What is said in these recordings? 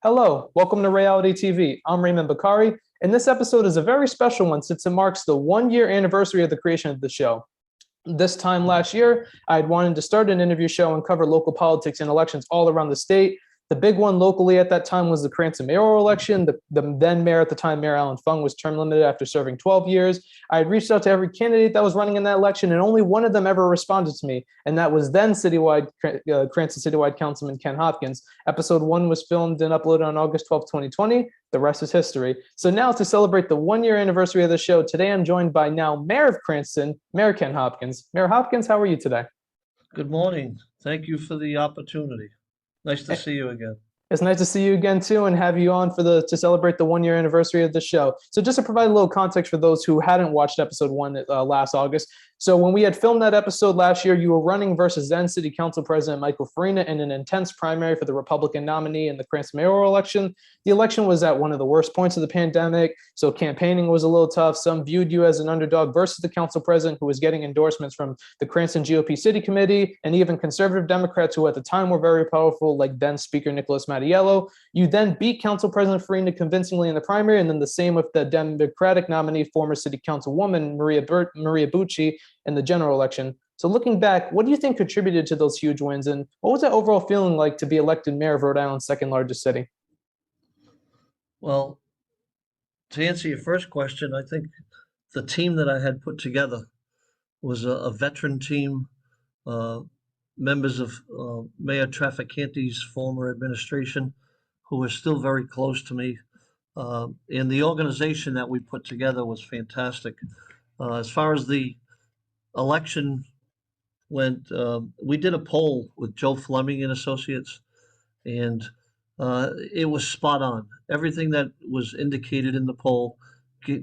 Hello, welcome to Ray-ality TV. I'm Raymond Bakari, and this episode is a very special one since it marks the 1 year anniversary of the creation of the show. This time last year, I had wanted to start an interview show and cover local politics and elections all around the state. The big one locally at that time was the Cranston mayoral election. The then mayor at the time, Mayor Fenton-Fung, was term limited after serving 12 years. I had reached out to every candidate that was running in that election, and only one of them ever responded to me, and that was then Cranston Citywide Councilman Ken Hopkins. Episode 1 was filmed and uploaded on August 12th, 2020. The rest is history. So now, to celebrate the 1 year anniversary of the show, today I'm joined by now Mayor of Cranston, Mayor Ken Hopkins. Mayor Hopkins, how are you today? Good morning. Thank you for the opportunity. Nice to see you again. It's nice to see you again too, and have you on to celebrate the 1 year anniversary of the show. So just to provide a little context for those who hadn't watched episode 1 last August. So when we had filmed that episode last year, you were running versus then City Council President Michael Farina in an intense primary for the Republican nominee in the Cranston mayoral election. The election was at one of the worst points of the pandemic, so campaigning was a little tough. Some viewed you as an underdog versus the council president, who was getting endorsements from the Cranston GOP City Committee and even conservative Democrats who at the time were very powerful, like then Speaker Nicholas Mattiello. You then beat Council President Farina convincingly in the primary, and then the same with the Democratic nominee, former City Councilwoman Maria Bucci, in the general election. So looking back, what do you think contributed to those huge wins, and what was that overall feeling like to be elected mayor of Rhode Island's second largest city? Well, to answer your first question, I think the team that I had put together was a veteran team, uh, members of Mayor Trafficante's former administration, who are still very close to me. And the organization that we put together was fantastic. As far as the election went, we did a poll with Joe Fleming and Associates, and it was spot on. Everything that was indicated in the poll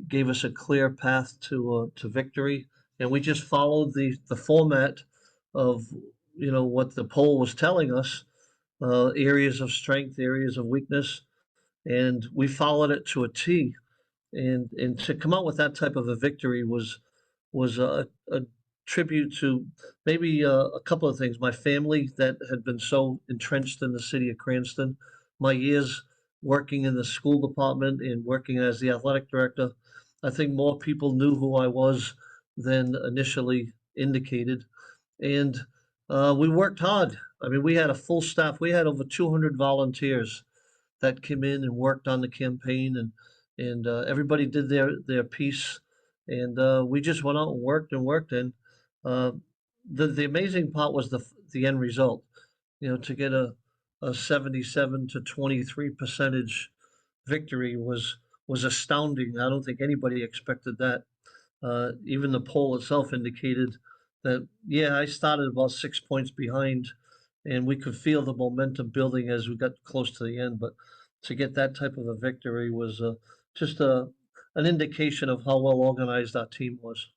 gave us a clear path to victory, and we just followed the format of what the poll was telling us, areas of strength, areas of weakness, and we followed it to a T. And to come out with that type of a victory was a tribute to maybe a couple of things. My family that had been so entrenched in the city of Cranston, my years working in the school department and working as the athletic director. I think more people knew who I was than initially indicated. And we worked hard. I mean, we had a full staff. We had over 200 volunteers that came in and worked on the campaign, and everybody did their piece, and we just went out and worked, and uh, the amazing part was the end result. To get a 77 to 23 percentage victory was astounding. I don't think anybody expected that. Even the poll itself indicated that, yeah, I started about 6 points behind, and we could feel the momentum building as we got close to the end. But to get that type of a victory was just an indication of how well organized our team was.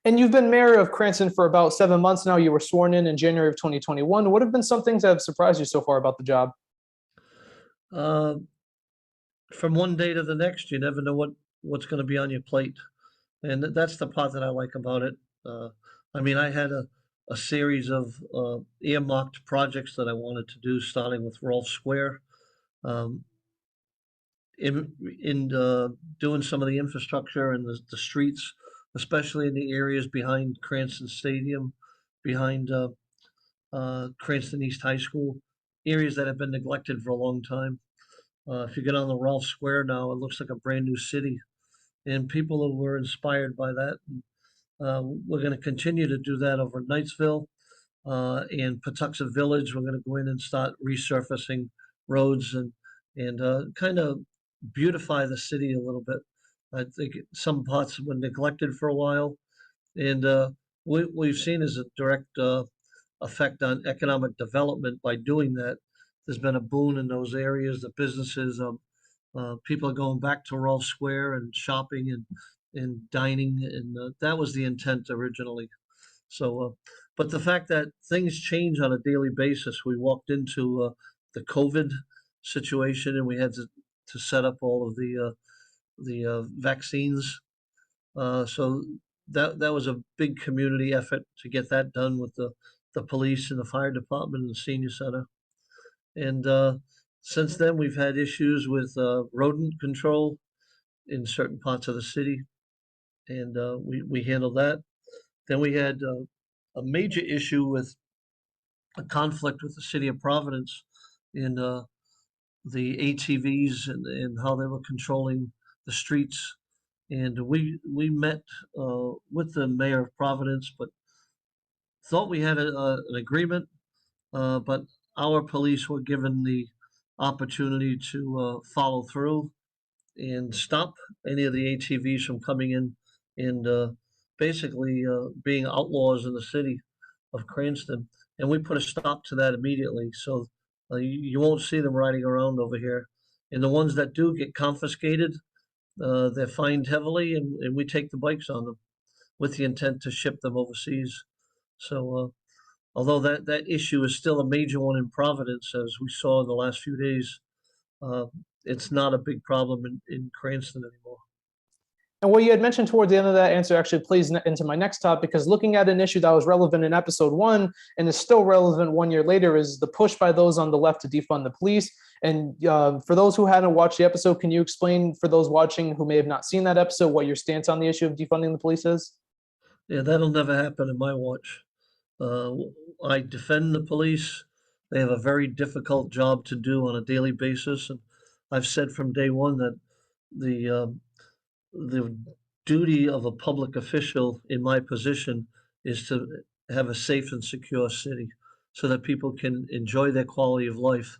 And you've been mayor of Cranston for about 7 months now. You were sworn in January of 2021. What have been some things that have surprised you so far about the job? Uh, from one day to the next, you never know what's going to be on your plate, and that's the part that I like about it. Uh, I mean, I had a series of earmarked projects that I wanted to do, starting with Rolf Square. Um, in doing some of the infrastructure and the streets, especially in the areas behind Cranston Stadium, behind Cranston East High School, areas that have been neglected for a long time. If you get on the Rolf Square now, it looks like a brand new city, and people were inspired by that. We're going to continue to do that over Knightsville and Patuxent Village. We're going to go in and start resurfacing roads and kind of beautify the city a little bit. I think some parts were neglected for a while, and what we've seen is a direct effect on economic development by doing that. There's been a boon in those areas. The businesses, people are going back to Rolf Square and shopping and dining, and that was the intent originally. So, but the fact that things change on a daily basis, we walked into the COVID situation, and we had to set up all of the vaccines. So that was a big community effort to get that done with the police and the fire department and the senior center. And Since then, we've had issues with rodent control in certain parts of the city, and we handled that. Then we had a major issue with a conflict with the city of Providence in the ATVs and how they were controlling the streets. And we met with the mayor of Providence, but thought we had an agreement, but our police were given the opportunity to follow through and stop any of the ATVs from coming in and basically being outlaws in the city of Cranston. And we put a stop to that immediately. So you won't see them riding around over here. And the ones that do get confiscated, they're fined heavily, and we take the bikes on them with the intent to ship them overseas. So although that issue is still a major one in Providence, as we saw in the last few days, uh, it's not a big problem in Cranston anymore. And what you had mentioned toward the end of that answer actually plays into my next topic, because looking at an issue that was relevant in episode one and is still relevant 1 year later is the push by those on the left to defund the police. And for those who hadn't watched the episode, can you explain for those watching who may have not seen that episode what your stance on the issue of defunding the police is? Yeah, that'll never happen in my watch. Uh, I defend the police. They have a very difficult job to do on a daily basis, and I've said from day one that the the duty of a public official in my position is to have a safe and secure city so that people can enjoy their quality of life.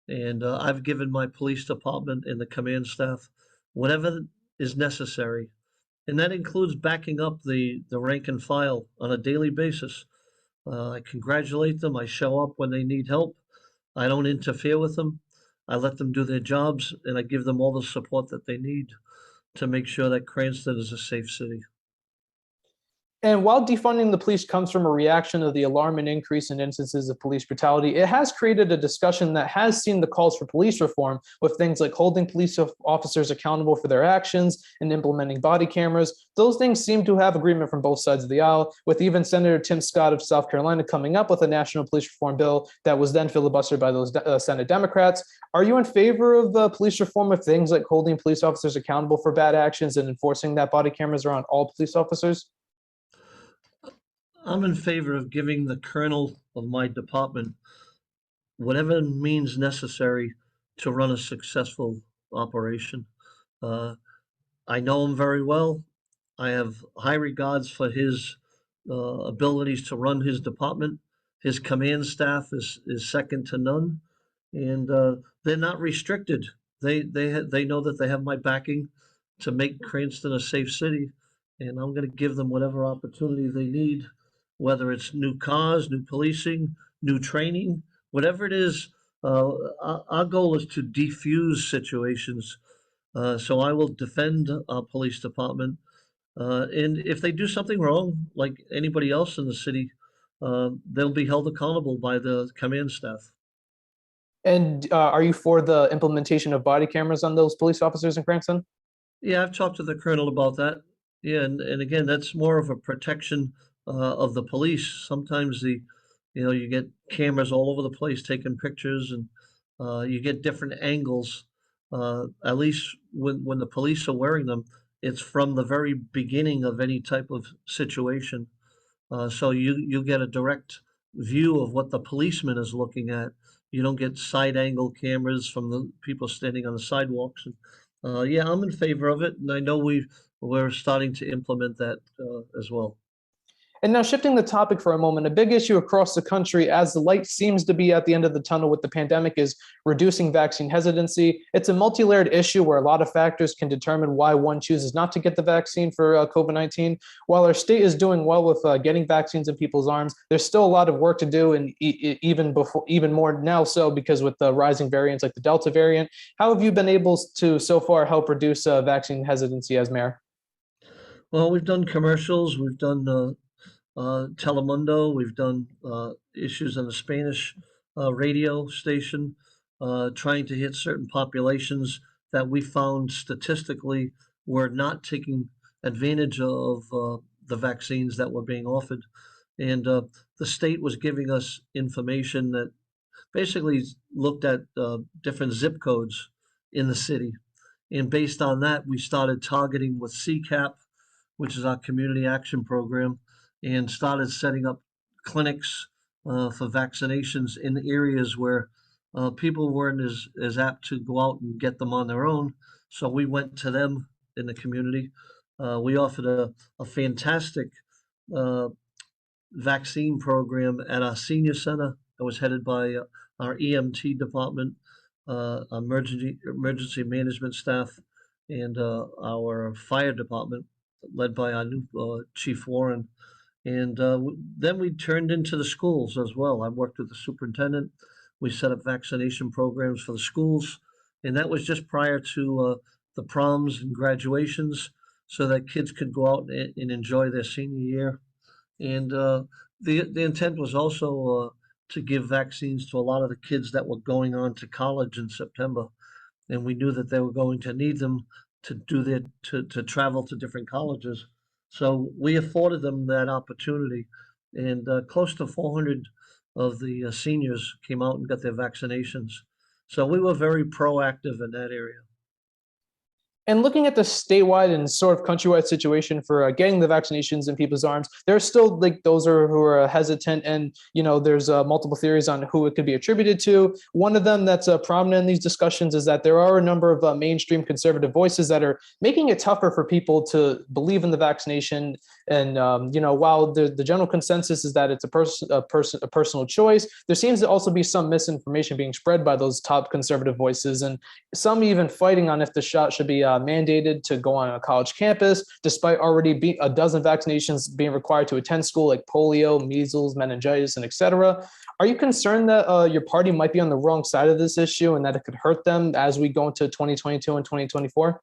And I've given my police department and the command staff whatever is necessary. And that includes backing up the rank and file on a daily basis. I congratulate them. I show up when they need help. I don't interfere with them. I let them do their jobs, and I give them all the support that they need to make sure that Cranston is a safe city. And while defunding the police comes from a reaction to the alarming increase in instances of police brutality, it has created a discussion that has seen the calls for police reform, with things like holding police officers accountable for their actions and implementing body cameras. Those things seem to have agreement from both sides of the aisle, with even Senator Tim Scott of South Carolina coming up with a national police reform bill that was then filibustered by those Senate Democrats. Are you in favor of police reform, of things like holding police officers accountable for bad actions and enforcing that body cameras are on all police officers? I'm in favor of giving the colonel of my department whatever means necessary to run a successful operation. Uh, I know him very well. I have high regards for his abilities to run his department. His command staff is second to none, and they're not restricted. They know that they have my backing to make Cranston a safe city, and I'm going to give them whatever opportunity they need, whether it's new cars, new policing, new training, whatever it is. Our goal is to defuse situations. So I will defend our police department. And if they do something wrong, like anybody else in the city, they'll be held accountable by the command staff. And are you for the implementation of body cameras on those police officers in Cranston? Yeah, I've talked to the colonel about that. Yeah, and again, that's more of a protection of the police. Sometimes you get cameras all over the place taking pictures, and you get different angles. At least when the police are wearing them, it's from the very beginning of any type of situation. So you get a direct view of what the policeman is looking at. You don't get side angle cameras from the people standing on the sidewalks. And, yeah, I'm in favor of it, and I know we're starting to implement that as well. And now, shifting the topic for a moment, a big issue across the country, as the light seems to be at the end of the tunnel with the pandemic, is reducing vaccine hesitancy. It's a multi-layered issue where a lot of factors can determine why one chooses not to get the vaccine for COVID-19. While our state is doing well with getting vaccines in people's arms, there's still a lot of work to do, and even more now so because with the rising variants like the Delta variant. How have you been able to so far help reduce vaccine hesitancy as mayor? Well, we've done commercials, we've done Telemundo. We've done issues on the Spanish radio station, trying to hit certain populations that we found statistically were not taking advantage of the vaccines that were being offered. And the state was giving us information that basically looked at different zip codes in the city. And based on that, we started targeting with CCAP, which is our community action program, and started setting up clinics for vaccinations in areas where people weren't as apt to go out and get them on their own. So we went to them in the community. We offered a fantastic uh, vaccine program at our senior center that was headed by our EMT department, emergency management staff, and our fire department, led by our new Chief Warren. And then we turned into the schools as well. I worked with the superintendent. We set up vaccination programs for the schools, and that was just prior to the proms and graduations, so that kids could go out and enjoy their senior year. And the intent was also to give vaccines to a lot of the kids that were going on to college in September, and we knew that they were going to need them to do their to travel to different colleges. So we afforded them that opportunity, and close to 400 of the seniors came out and got their vaccinations. So we were very proactive in that area. And looking at the statewide and sort of countrywide situation for getting the vaccinations in people's arms, there are still like those who are hesitant, and there's multiple theories on who it could be attributed to. One of them that's prominent in these discussions is that there are a number of mainstream conservative voices that are making it tougher for people to believe in the vaccination. And while the general consensus is that it's a personal choice, there seems to also be some misinformation being spread by those top conservative voices, and some even fighting on if the shot should be mandated to go on a college campus, despite already a dozen vaccinations being required to attend school, like polio, measles, meningitis, and etc. Are you concerned that your party might be on the wrong side of this issue and that it could hurt them as we go into 2022 and 2024?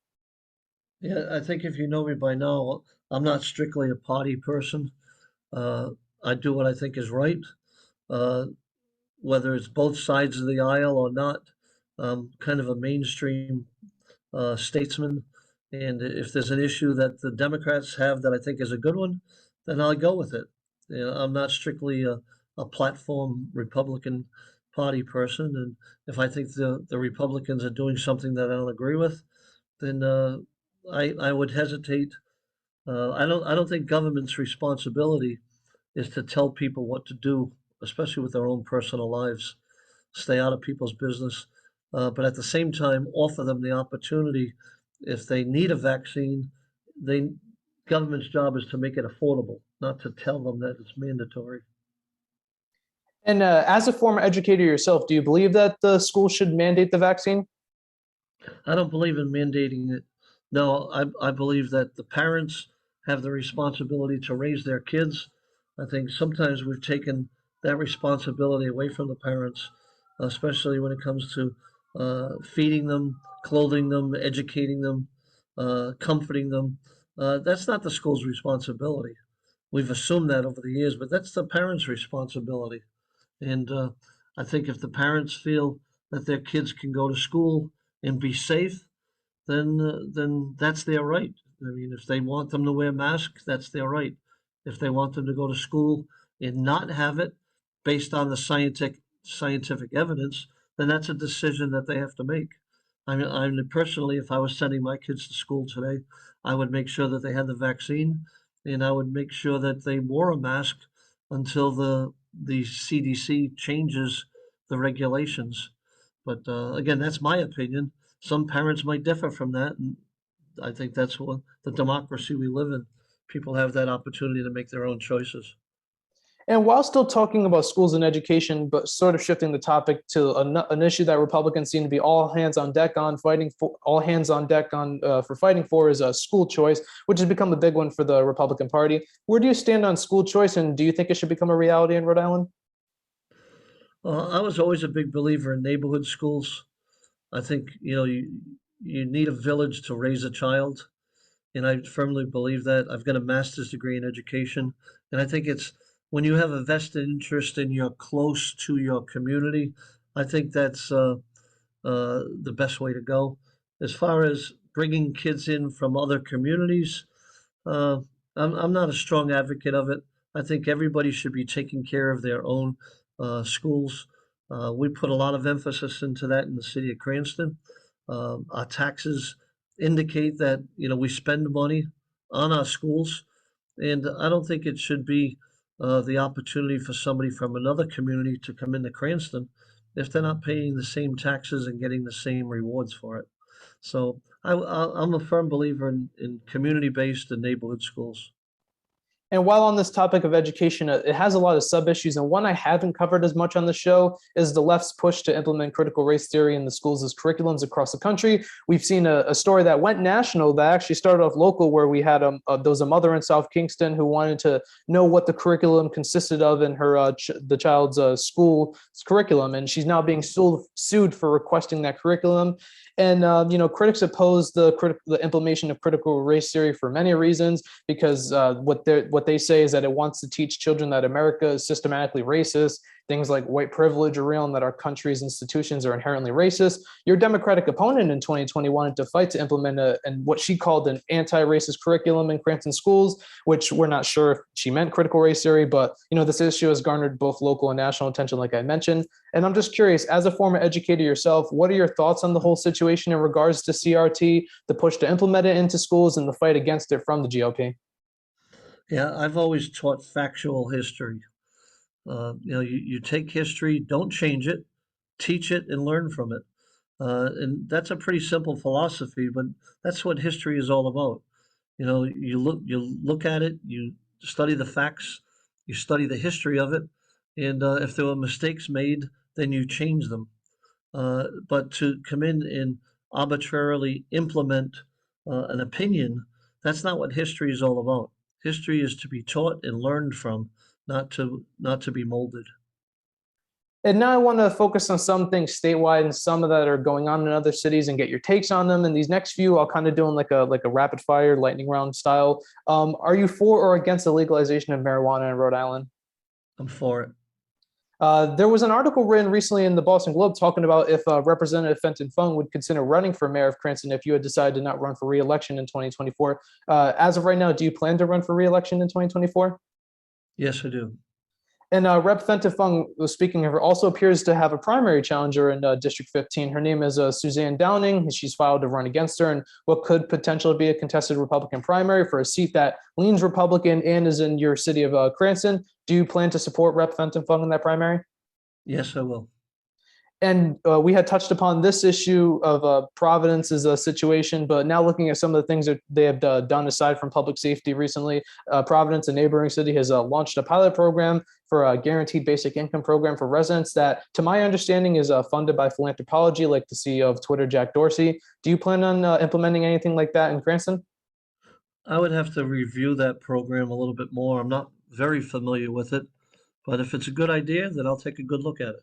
Yeah, I think if you know me by now, I'm not strictly a party person. Uh, I do what I think is right, uh, whether it's both sides of the aisle or not. Kind of a mainstream statesman. And if there's an issue that the Democrats have that I think is a good one, then I'll go with it. I'm not strictly a platform Republican Party person. And if I think the Republicans are doing something that I don't agree with, then I would hesitate. I don't think government's responsibility is to tell people what to do, especially with their own personal lives. Stay out of people's business, but at the same time, offer them the opportunity. If they need a vaccine, they government's job is to make it affordable, not to tell them that it's mandatory. And as a former educator yourself, do you believe that the school should mandate the vaccine? I don't believe in mandating it. No, I believe that the parents have the responsibility to raise their kids. I think sometimes we've taken that responsibility away from the parents, especially when it comes to feeding them, clothing them, educating them, comforting them. That's not the school's responsibility. We've assumed that over the years, but that's the parents' responsibility. And I think if the parents feel that their kids can go to school and be safe, then that's their right. I mean, if they want them to wear masks, that's their right. If they want them to go to school and not have it based on the scientific evidence, then that's a decision that they have to make. I mean, personally, if I was sending my kids to school today, I would make sure that they had the vaccine, and I would make sure that they wore a mask until the CDC changes the regulations. But again, that's my opinion. Some parents might differ from that, and I think that's what the democracy we live in. People have that opportunity to make their own choices. And while still talking about schools and education, but sort of shifting the topic to an issue that Republicans seem to be all hands on deck on fighting for, all hands on deck on for fighting for is a school choice, which has become a big one for the Republican Party. Where do you stand on school choice, and do you think it should become a reality in Rhode Island? I was always a big believer in neighborhood schools. I think you need a village to raise a child, and I firmly believe that. I've got a master's degree in education, and I think it's when you have a vested interest and you're close to your community, I think that's the best way to go. As far as bringing kids in from other communities, uh, I'm not a strong advocate of it. I think everybody should be taking care of their own schools. We put a lot of emphasis into that in the city of Cranston. Our taxes indicate that, we spend money on our schools, and I don't think it should be the opportunity for somebody from another community to come into Cranston if they're not paying the same taxes and getting the same rewards for it. So I'm a firm believer in community-based and neighborhood schools. And while on this topic of education, it has a lot of sub issues. And one I haven't covered as much on the show is the left's push to implement critical race theory in the schools as curriculums across the country. We've seen a story that went national that actually started off local, where we had there was a mother in South Kingston who wanted to know what the curriculum consisted of in her the child's school curriculum, and she's now being sued for requesting that curriculum. And critics oppose the implementation of critical race theory for many reasons, because what they say is that it wants to teach children that America is systematically racist. Things like white privilege are real, and that our country's institutions are inherently racist. Your Democratic opponent in 2020 wanted to fight to implement and what she called an anti-racist curriculum in Cranston schools, which we're not sure if she meant critical race theory, but this issue has garnered both local and national attention, like I mentioned. And I'm just curious, as a former educator yourself, what are your thoughts on the whole situation in regards to CRT, the push to implement it into schools, and the fight against it from the GOP? Yeah, I've always taught factual history. You take history, don't change it, teach it, and learn from it. And that's a pretty simple philosophy, but that's what history is all about. You look at it, you study the facts, you study the history of it, and if there were mistakes made, then you change them. But to come in and arbitrarily implement an opinion, that's not what history is all about. History is to be taught and learned from, not to be molded. And now I want to focus on some things statewide and some of that are going on in other cities and get your takes on them. And these next few, I'll kind of do in like a rapid fire lightning round style. Are you for or against the legalization of marijuana in Rhode Island? I'm for it. There was an article written recently in the Boston Globe talking about if Representative Fenton-Fung would consider running for mayor of Cranston if you had decided to not run for re-election in 2024. As of right now, do you plan to run for re-election in 2024? Yes, I do. And Rep. Fenton-Fung, speaking of her, also appears to have a primary challenger in District 15. Her name is Suzanne Downing. She's filed to run against her in what could potentially be a contested Republican primary for a seat that leans Republican and is in your city of Cranston. Do you plan to support Rep. Fenton-Fung in that primary? Yes, I will. And we had touched upon this issue of Providence's situation, but now looking at some of the things that they have done aside from public safety recently, Providence, a neighboring city, has launched a pilot program for a guaranteed basic income program for residents that, to my understanding, is funded by philanthropology, like the CEO of Twitter, Jack Dorsey. Do you plan on implementing anything like that in Cranston? I would have to review that program a little bit more. I'm not very familiar with it, but if it's a good idea, then I'll take a good look at it.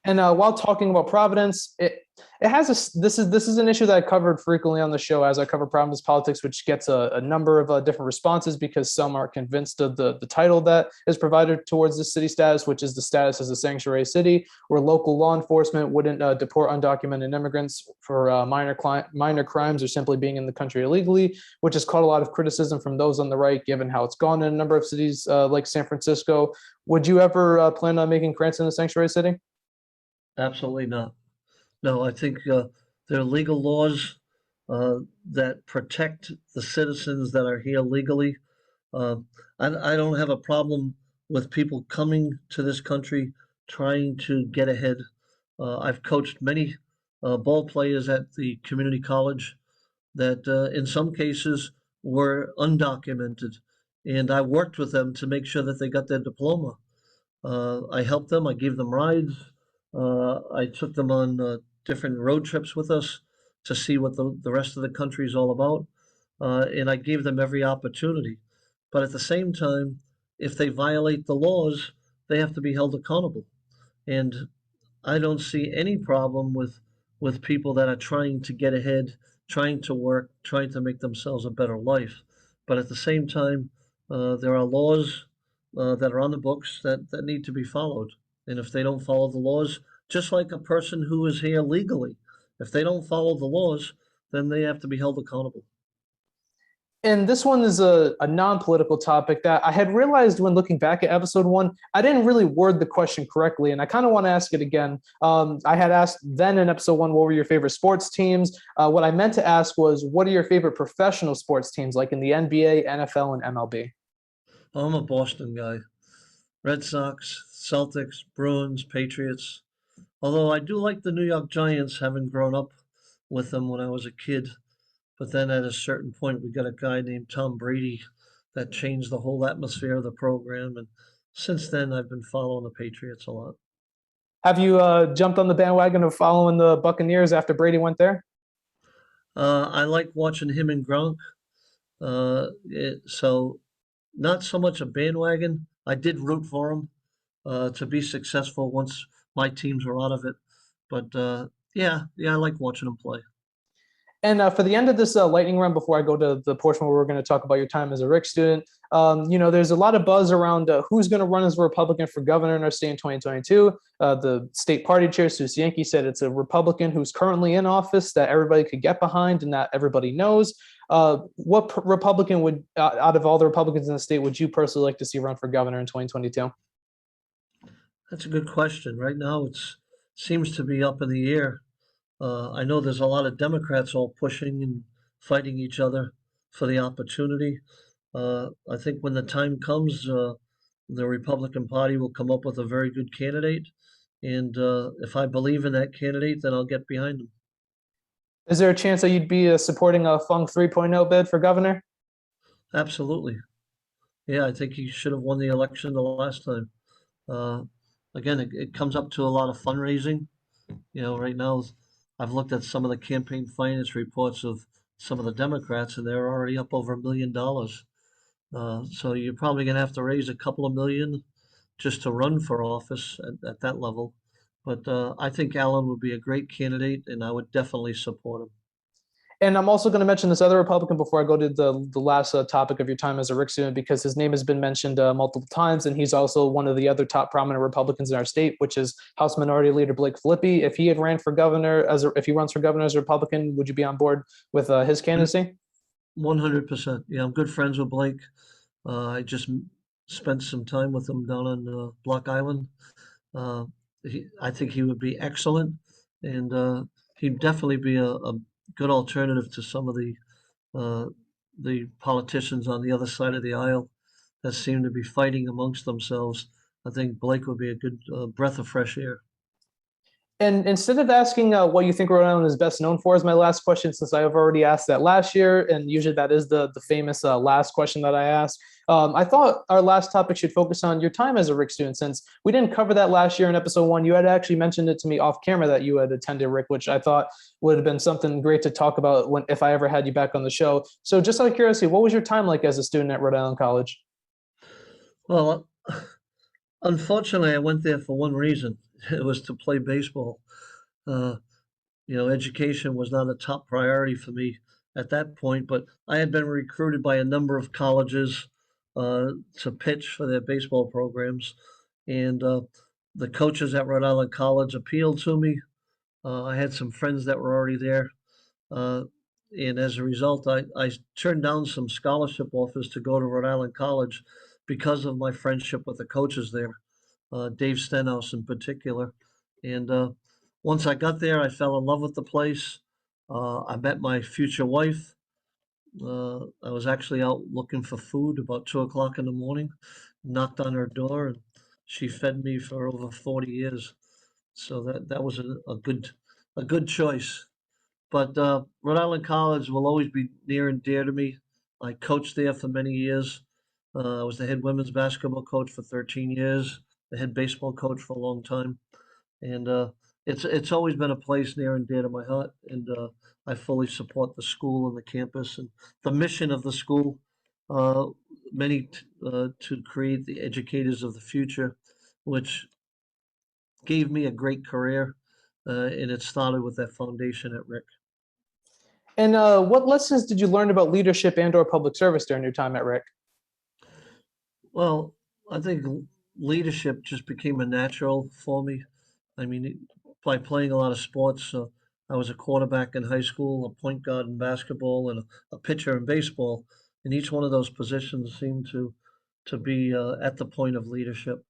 And while talking about Providence, it has this is an issue that I covered frequently on the show as I cover Providence politics, which gets a number of different responses because some are convinced of the title that is provided towards the city status, which is the status as a sanctuary city, where local law enforcement wouldn't deport undocumented immigrants for minor crimes or simply being in the country illegally, which has caught a lot of criticism from those on the right, given how it's gone in a number of cities like San Francisco. Would you ever plan on making Cranston a sanctuary city? Absolutely not. No, I think there are legal laws that protect the citizens that are here legally. Uh, I don't have a problem with people coming to this country trying to get ahead. I've coached many ball players at the community college that in some cases were undocumented, and I worked with them to make sure that they got their diploma. I helped them, I gave them rides, I took them on different road trips with us to see what the rest of the country is all about. And I gave them every opportunity. But at the same time, if they violate the laws, they have to be held accountable. And I don't see any problem with people that are trying to get ahead, trying to work, trying to make themselves a better life. But at the same time, there are laws that are on the books that need to be followed. And if they don't follow the laws, just like a person who is here legally, if they don't follow the laws, then they have to be held accountable. And this one is a non-political topic that I had realized when looking back at episode one, I didn't really word the question correctly, and I kind of want to ask it again. I had asked then in episode one, what were your favorite sports teams? What I meant to ask was, what are your favorite professional sports teams, like in the NBA, NFL, and MLB? I'm a Boston guy. Red Sox, Celtics, Bruins, Patriots. Although I do like the New York Giants, having grown up with them when I was a kid. But then at a certain point, we got a guy named Tom Brady that changed the whole atmosphere of the program. And since then, I've been following the Patriots a lot. Have you jumped on the bandwagon of following the Buccaneers after Brady went there? I like watching him and Gronk. So not so much a bandwagon. I did root for him to be successful once my teams were out of it. But yeah, I like watching him play. And for the end of this lightning round, before I go to the portion where we're going to talk about your time as a Rick student, there's a lot of buzz around who's going to run as a Republican for governor in our state in 2022. The state party chair, Sue Cienki, said it's a Republican who's currently in office that everybody could get behind and that everybody knows. What Republican would, out of all the Republicans in the state, would you personally like to see run for governor in 2022? That's a good question. Right now, it seems to be up in the air. I know there's a lot of Democrats all pushing and fighting each other for the opportunity. I think when the time comes, the Republican Party will come up with a very good candidate. And if I believe in that candidate, then I'll get behind him. Is there a chance that you'd be supporting a Fung 3.0 bid for governor? Absolutely. Yeah, I think he should have won the election the last time. Uh, Again, it comes up to a lot of fundraising. Right now, I've looked at some of the campaign finance reports of some of the Democrats, and they're already up over $1 million. So you're probably going to have to raise a couple of million just to run for office at that level. But I think Allen would be a great candidate, and I would definitely support him. And I'm also going to mention this other Republican before I go to the last topic of your time as a Rick student, because his name has been mentioned multiple times, and he's also one of the other top prominent Republicans in our state, which is House Minority Leader Blake Filippi. If he had ran for governor if he runs for governor as a Republican, would you be on board with his candidacy? 100%. Yeah, I'm good friends with Blake. I just spent some time with him down on Block Island. Uh, I think he would be excellent, and he'd definitely be a good alternative to some of uh, the politicians on the other side of the aisle that seem to be fighting amongst themselves. I think Blake would be a good breath of fresh air. And instead of asking what you think Rhode Island is best known for as my last question, since I have already asked that last year, and usually that is the famous last question that I ask, I thought our last topic should focus on your time as a Rick student, since we didn't cover that last year in episode one. You had actually mentioned it to me off camera that you had attended Rick, which I thought would have been something great to talk about if I ever had you back on the show. So just out of curiosity, what was your time like as a student at Rhode Island College? Well, unfortunately, I went there for one reason. It was to play baseball. Uh, Education was not a top priority for me at that point, but I had been recruited by a number of colleges to pitch for their baseball programs, and the coaches at Rhode Island College appealed to me. I had some friends that were already there, uh, and as a result, I turned down some scholarship offers to go to Rhode Island College because of my friendship with the coaches there, Dave Stenhouse in particular. And once I got there, I fell in love with the place. I met my future wife. I was actually out looking for food about 2 o'clock in the morning, knocked on her door, and she fed me for over 40 years. So that was a good choice. But Rhode Island College will always be near and dear to me. I coached there for many years. I was the head women's basketball coach for 13 years, the head baseball coach for a long time, and it's always been a place near and dear to my heart. And I fully support the school and the campus and the mission of the school. Uh, to create the educators of the future, which gave me a great career, and it started with that foundation at Rick. And what lessons did you learn about leadership and/or public service during your time at Rick? Well, I think leadership just became a natural for me. I mean, by playing a lot of sports, I was a quarterback in high school, a point guard in basketball, and a pitcher in baseball. and each one of those positions seemed to be at the point of leadership.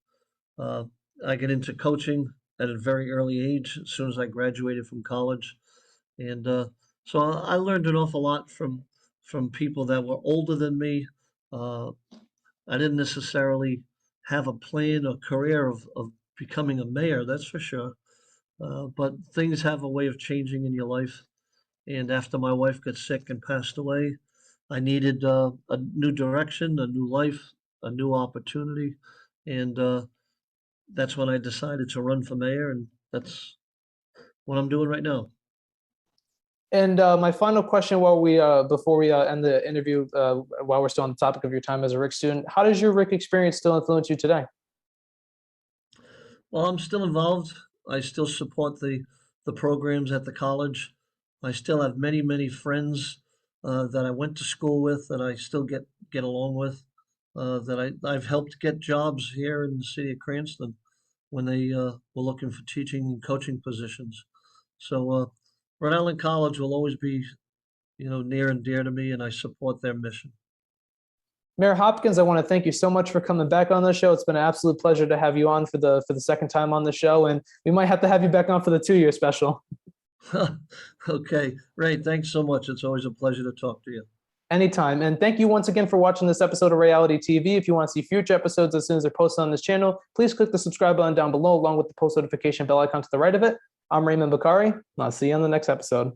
Uh, I get into coaching at a very early age, as soon as I graduated from college, and so I learned an awful lot from people that were older than me. Uh, I didn't necessarily have a plan or career of becoming a mayor, that's for sure. But things have a way of changing in your life. And after my wife got sick and passed away, I needed a new direction, a new life, a new opportunity. And that's when I decided to run for mayor. And that's what I'm doing right now. And my final question, before we end the interview, while we're still on the topic of your time as a Rick student, how does your Rick experience still influence you today? Well, I'm still involved. I still support the programs at the college. I still have many, many friends that I went to school with that I still get along with. I've helped get jobs here in the city of Cranston when they were looking for teaching and coaching positions. So Rhode Island College will always be, near and dear to me, and I support their mission. Mayor Hopkins, I want to thank you so much for coming back on the show. It's been an absolute pleasure to have you on for the second time on the show, and we might have to have you back on for the 2-year special. Okay, Ray, thanks so much. It's always a pleasure to talk to you. Anytime. And thank you once again for watching this episode of Ray-ality TV. If you want to see future episodes as soon as they're posted on this channel, please click the subscribe button down below along with the post notification bell icon to the right of it. I'm Raymond Bakari, and I'll see you on the next episode.